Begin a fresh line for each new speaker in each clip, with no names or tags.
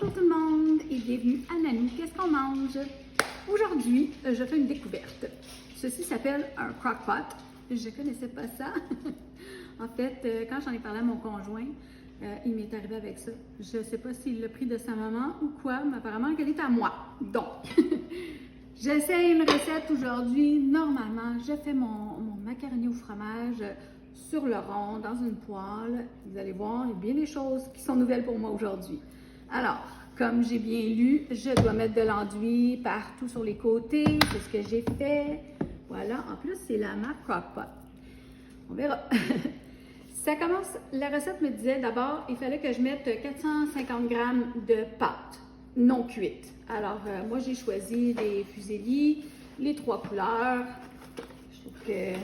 Bonjour tout le monde et bienvenue à Nanou, qu'est-ce qu'on mange? Aujourd'hui, je fais une découverte. Ceci s'appelle un crock-pot. Je ne connaissais pas ça. En fait, quand j'en ai parlé à mon conjoint, il m'est arrivé avec ça. Je ne sais pas s'il l'a pris de sa maman ou quoi, mais apparemment qu'elle est à moi. Donc, j'essaie une recette aujourd'hui. Normalement, je fais mon macaroni au fromage sur le rond, dans une poêle. Vous allez voir, il y a bien des choses qui sont nouvelles pour moi aujourd'hui. Alors, comme j'ai bien lu, je dois mettre de l'enduit partout sur les côtés. C'est ce que j'ai fait. Voilà, en plus, c'est la marque Crock-Pot. On verra. Ça commence, la recette me disait d'abord, il fallait que je mette 450 g de pâte non cuite. Alors, moi, j'ai choisi des fusillis, les 3 couleurs. Je trouve que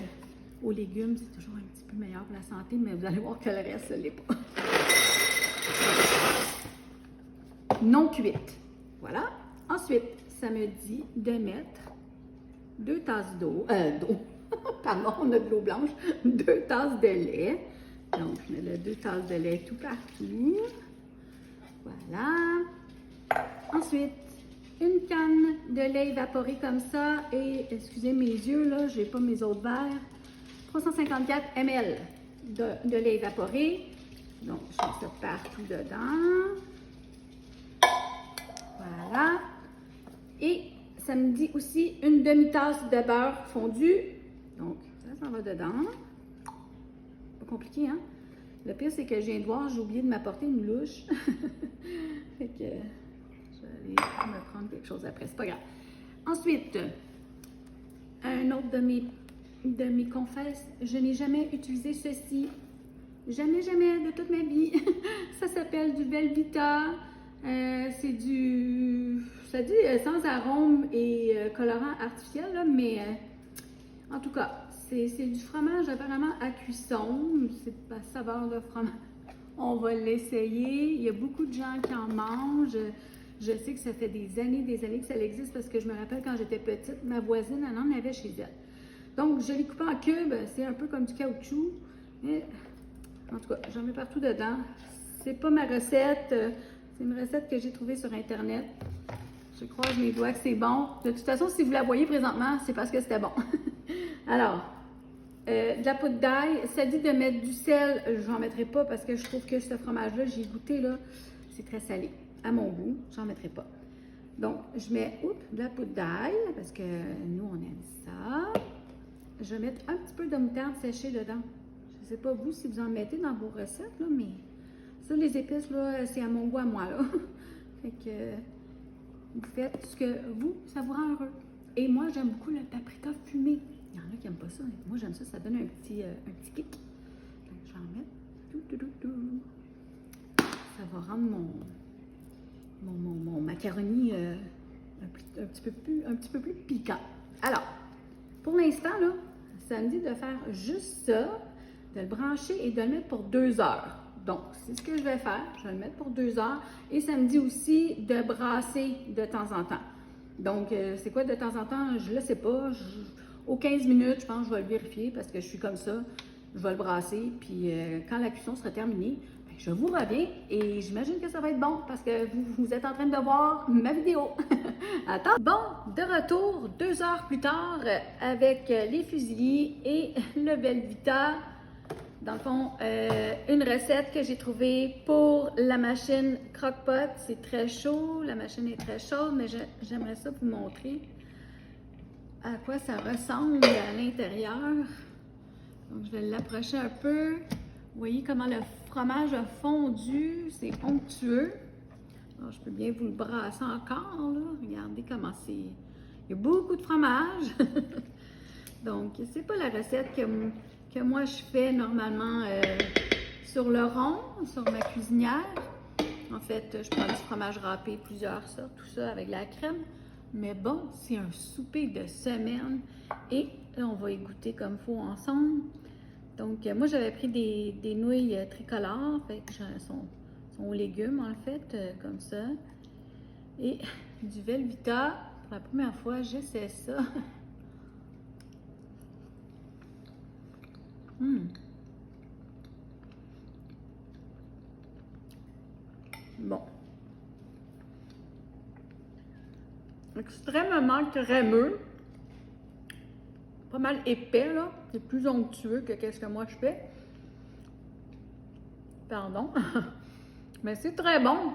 aux légumes, c'est toujours un petit peu meilleur pour la santé, mais vous allez voir que le reste, ne l'est pas. Non cuite. Voilà. Ensuite, ça me dit de mettre 2 tasses d'eau. Pardon, on a de l'eau blanche. 2 tasses de lait. Donc, je mets les 2 tasses de lait tout partout. Voilà. Ensuite, une canne de lait évaporé comme ça. Et, excusez mes yeux, là, j'ai pas mes autres verres. 354 ml de lait évaporé. Donc, je mets ça partout dedans. Voilà. Et ça me dit aussi une demi-tasse de beurre fondu. Donc, ça va dedans. Pas compliqué, hein? Le pire, c'est que je viens de voir, j'ai oublié de m'apporter une louche. Fait que je vais aller me prendre quelque chose après, c'est pas grave. Ensuite, un autre de mes confesses, je n'ai jamais utilisé ceci. Jamais, jamais de toute ma vie. Ça s'appelle du Velveeta. C'est du... Ça dit sans arôme et colorant artificiel, là, mais en tout cas, c'est du fromage apparemment à cuisson. C'est pas saveur de fromage. On va l'essayer. Il y a beaucoup de gens qui en mangent. Je sais que ça fait des années que ça existe parce que je me rappelle quand j'étais petite, ma voisine, elle en avait chez elle. Donc, je l'ai coupé en cubes. C'est un peu comme du caoutchouc. Mais, en tout cas, j'en mets partout dedans. C'est pas ma recette. C'est une recette que j'ai trouvée sur Internet. Je croise mes doigts que c'est bon. De toute façon, si vous la voyez présentement, c'est parce que c'était bon. Alors, de la poudre d'ail. Ça dit de mettre du sel. Je n'en mettrai pas parce que je trouve que ce fromage-là, j'ai goûté, là, c'est très salé. À mon goût, j'en mettrai pas. Donc, je mets de la poudre d'ail parce que nous, on aime ça. Je vais mettre un petit peu de moutarde séchée dedans. Je ne sais pas vous si vous en mettez dans vos recettes, là, mais ça, les épices, là, c'est à mon goût à moi, là. Fait que vous faites ce que ça vous rend heureux. Et moi, j'aime beaucoup le paprika fumé. Il y en a qui n'aiment pas ça. Moi, j'aime ça, ça donne un petit kick. Donc, je vais en mettre. Ça va rendre mon macaroni un petit peu plus piquant. Alors, pour l'instant, là, ça me dit de faire juste ça, de le brancher et de le mettre pour 2 heures. Donc, c'est ce que je vais faire. Je vais le mettre pour 2 heures. Et ça me dit aussi de brasser de temps en temps. Donc, c'est quoi de temps en temps? Je ne le sais pas. Aux 15 minutes, je pense que je vais le vérifier parce que je suis comme ça. Je vais le brasser. Puis, quand la cuisson sera terminée, je vous reviens et j'imagine que ça va être bon parce que vous êtes en train de voir ma vidéo. Attends. Bon, de retour 2 heures plus tard avec les fusillis et le Velveeta. Dans le fond, une recette que j'ai trouvée pour la machine Crock-Pot. C'est très chaud, la machine est très chaude, mais j'aimerais ça vous montrer à quoi ça ressemble à l'intérieur. Donc, je vais l'approcher un peu. Vous voyez comment le fromage a fondu, c'est onctueux. Alors, je peux bien vous le brasser encore, là. Regardez comment c'est. Il y a beaucoup de fromage. Donc, c'est pas la recette que moi je fais normalement sur le rond, sur ma cuisinière. En fait, je prends du fromage râpé, plusieurs sortes, tout ça avec la crème. Mais bon, c'est un souper de semaine. Et là, on va y goûter comme il faut ensemble. Donc, moi, j'avais pris des nouilles tricolores, fait que sont aux légumes, en fait, comme ça. Et du Velveeta. Pour la première fois, j'essaie ça. Bon. extrêmement crémeux. Pas mal épais, là. C'est plus onctueux que qu'est-ce que moi je fais. Pardon. Mais c'est très bon.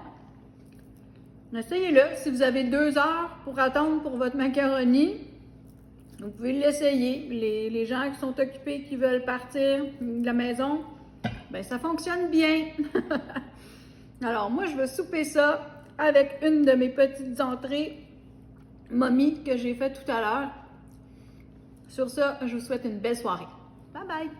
Essayez-le. Si vous avez 2 heures pour attendre pour votre macaroni, vous pouvez l'essayer. Les gens qui sont occupés, qui veulent partir de la maison, ben ça fonctionne bien. Alors, moi, je vais souper ça avec une de mes petites entrées mommies que j'ai fait tout à l'heure. Sur ça, je vous souhaite une belle soirée. Bye bye!